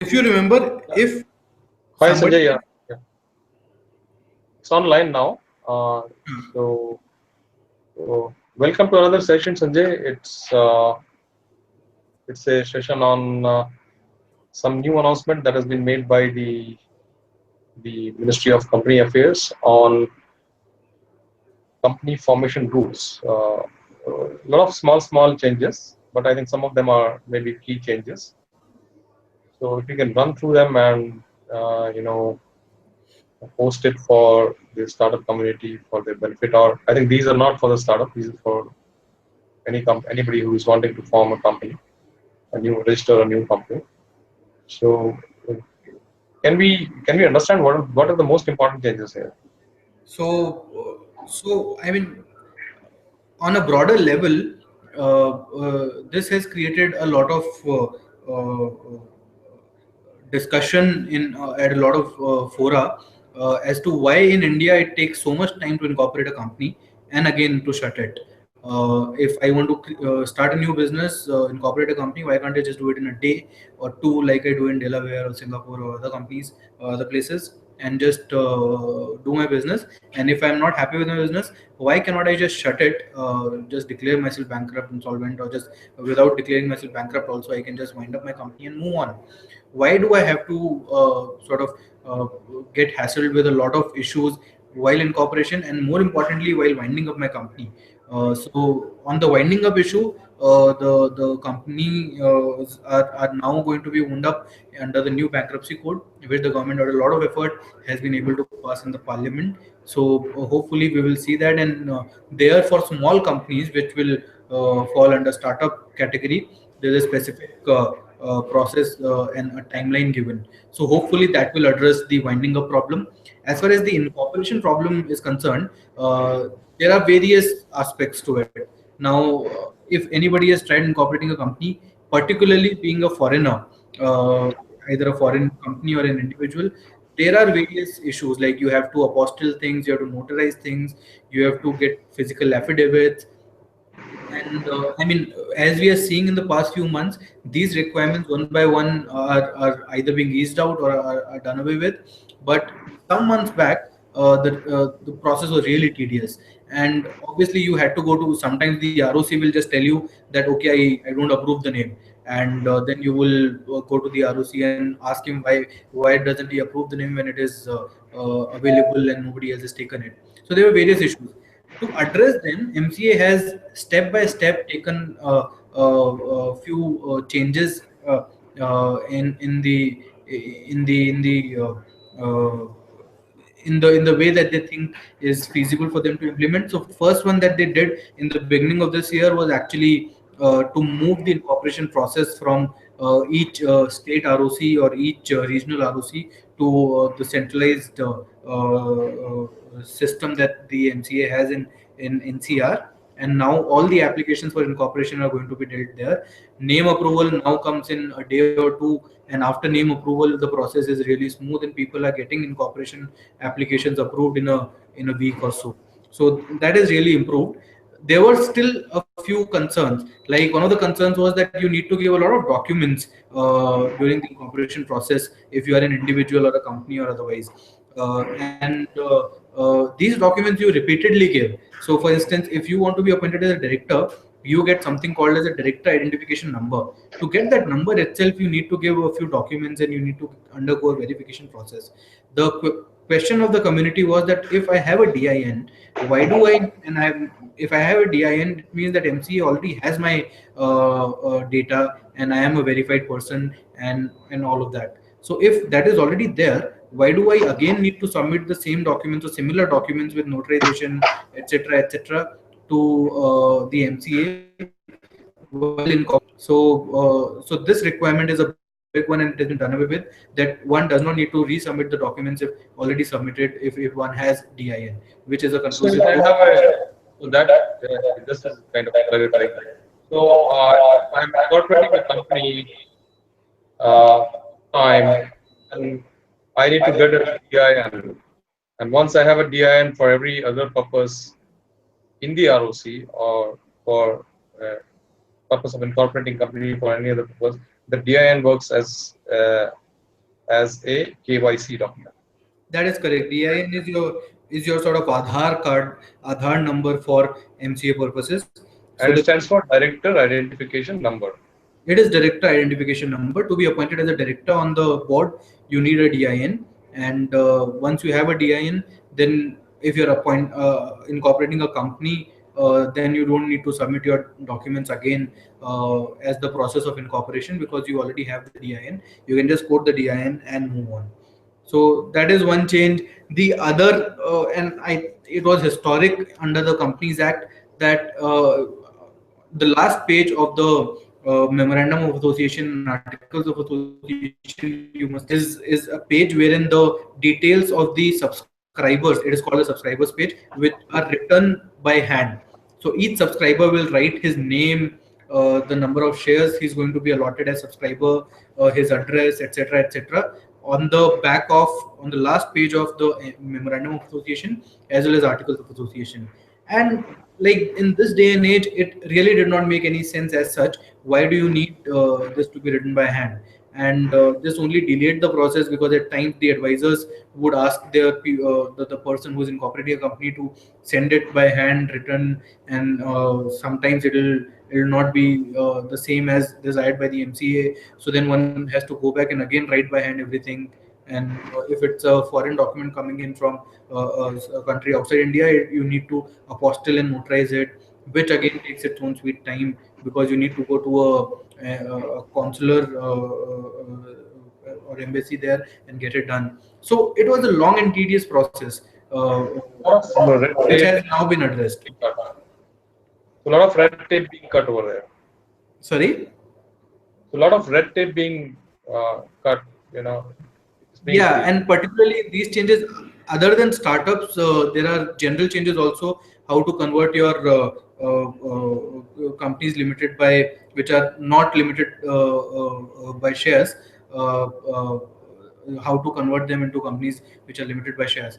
if you remember, if Hi somebody, Sanjay, yeah. It's online now. Uh, so, welcome to another session, Sanjay. It's a session on some new announcement that has been made by the Ministry of Company Affairs on company formation rules. A lot of small changes, but I think some of them are maybe key changes. So if you can run through them and post it for the startup community for their benefit, or I think these are not for the startup; these are for anybody who is wanting to form a company, register a new company. So can we understand what are the most important changes here? so I mean, on a broader level, this has created a lot of discussion in at a lot of fora as to why in India it takes so much time to incorporate a company and again to shut it. If I want to start a new business, incorporate a company, why can't I just do it in a day or two, like I do in Delaware or Singapore or other companies, other places, and just do my business? And if I'm not happy with my business, why cannot I just shut it, just declare myself bankrupt, insolvent, or just without declaring myself bankrupt, also I can just wind up my company and move on? Why do I have to sort of uh, get hassled with a lot of issues while in corporation, and more importantly while winding up my company? So on the winding up issue, the company are now going to be wound up under the new bankruptcy code, which the government or a lot of effort has been able to pass in the parliament. So hopefully we will see that, and there for small companies which will fall under startup category, there's a specific process and a timeline given. So hopefully that will address the winding up problem. As far as the incorporation problem is concerned, there are various aspects to it. Now, if anybody has tried incorporating a company, particularly being a foreigner, uh, either a foreign company or an individual, there are various issues, like you have to apostille things, you have to notarize things, you have to get physical affidavits, and I mean, as we are seeing in the past few months, these requirements one by one are either being eased out or are done away with. But some months back, the process was really tedious, and obviously you had to go to. Sometimes the ROC will just tell you that okay, I don't approve the name, and then you will go to the ROC and ask him why doesn't he approve the name when it is available and nobody else has taken it. So there were various issues. To address them, MCA has step by step taken few changes uh, in the way that they think is feasible for them to implement. So first one that they did in the beginning of this year was actually to move the incorporation process from each state ROC or each regional ROC to the centralized system that the MCA has in NCR. And now all the applications for incorporation are going to be dealt there. Name approval now comes in a day or two, and after name approval, the process is really smooth, and people are getting incorporation applications approved in a week or so. So that is really improved. There were still a few concerns. Like one of the concerns was that you need to give a lot of documents during the incorporation process if you are an individual or a company or otherwise. And these documents you repeatedly give. So, for instance, if you want to be appointed as a director, you get something called as a director identification number. To get that number itself, you need to give a few documents and you need to undergo a verification process. The question of the community was that if I have a DIN, why do I and I if I have a DIN, it means that MCA already has my data and I am a verified person and all of that. So if that is already there, why do I again need to submit the same documents or similar documents with notarization, etc., to the MCA while incorporating? So this requirement is a big one, and it has been done away with. That one does not need to resubmit the documents if already submitted if one has DIN, which is a So conclusive I proof. have a so that this is kind of clarifying. So I'm incorporating a company uh, time, and I need to get a DIN. And once I have a DIN for every other purpose in the ROC or for purpose of incorporating company for any other purpose, the DIN works as as a KYC document. That is correct. DIN is your sort of Aadhaar card, Aadhaar number for MCA purposes. So And the it stands for Director Identification Number. it is director identification number. To be appointed as a director on the board, you need a DIN, and once you have a DIN, then if you're incorporating a company, then you don't need to submit your documents again as the process of incorporation, because you already have the DIN. You can just quote the DIN and move on. So that is one change. The other, and I, it was historic under the Companies Act that the last page of the memorandum of association and articles of association you must is a page wherein the details of the subscribers, it is called a subscribers page, which are written by hand. So each subscriber will write his name, the number of shares he's going to be allotted as subscriber, his address, etc., etc., on the back of, on the last page of the memorandum of association as well as articles of association. And like in this day and age, it really did not make any sense as such. Why do you need this to be written by hand? And this only delayed the process, because at times the advisors would ask the person who's incorporating a company to send it by hand written, and sometimes it'll not be the same as desired by the MCA. So then one has to go back and again write by hand everything. And if it's a foreign document coming in from a country outside India, you need to apostille and notarize it, which again takes its own sweet time, because you need to go to a consular or embassy there and get it done. So it was a long and tedious process, A lot of red which tape has now been addressed. being cut. So a lot of red tape being cut over there. Sorry. So a lot of red tape being cut. It's being Yeah, saved. and particularly these changes, other than startups, there are general changes also. How to convert your companies limited by, which are not limited by shares, how to convert them into companies which are limited by shares.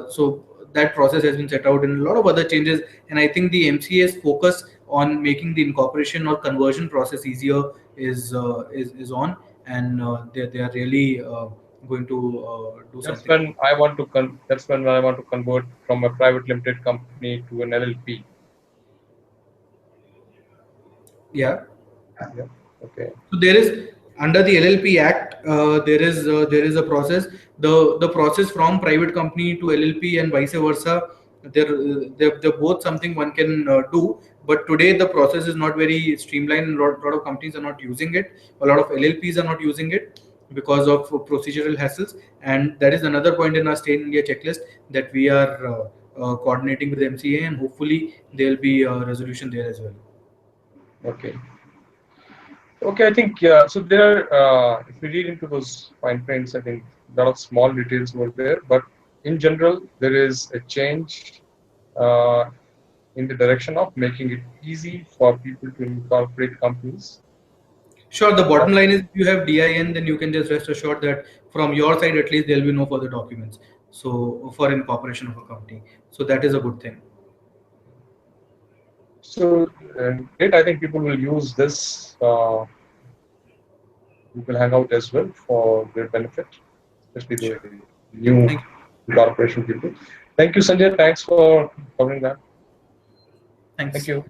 So that process has been set out, and a lot of other changes. And I think the MCA's focus on making the incorporation or conversion process easier is on, and they are really going to do That's something. when I want to that's when I want to convert from a private limited company to an LLP. Yeah. Yeah. Okay. So there is, under the LLP Act, there is a process. The process from private company to LLP and vice versa. They're both something one can do. But today the process is not very streamlined. Lot of companies are not using it. A lot of LLPs are not using it because of procedural hassles. And that is another point in our Stay in India checklist, that we are coordinating with the MCA, and hopefully there will be a resolution there as well. Okay. Okay. I think so. There, if we read into those fine prints, I think a lot of small details were there, but in general, there is a change uh, in the direction of making it easy for people to incorporate companies. Sure, the bottom line is if you have DIN, then you can just rest assured that from your side at least there will be no further documents. So for incorporation of a company. So that is a good thing. So, great. I think people will use this Google Hangout as well for their benefit, especially the Sure. new Thank you. corporation people. Thank you, Sanjay. Thanks for covering that. Thanks. Thank you.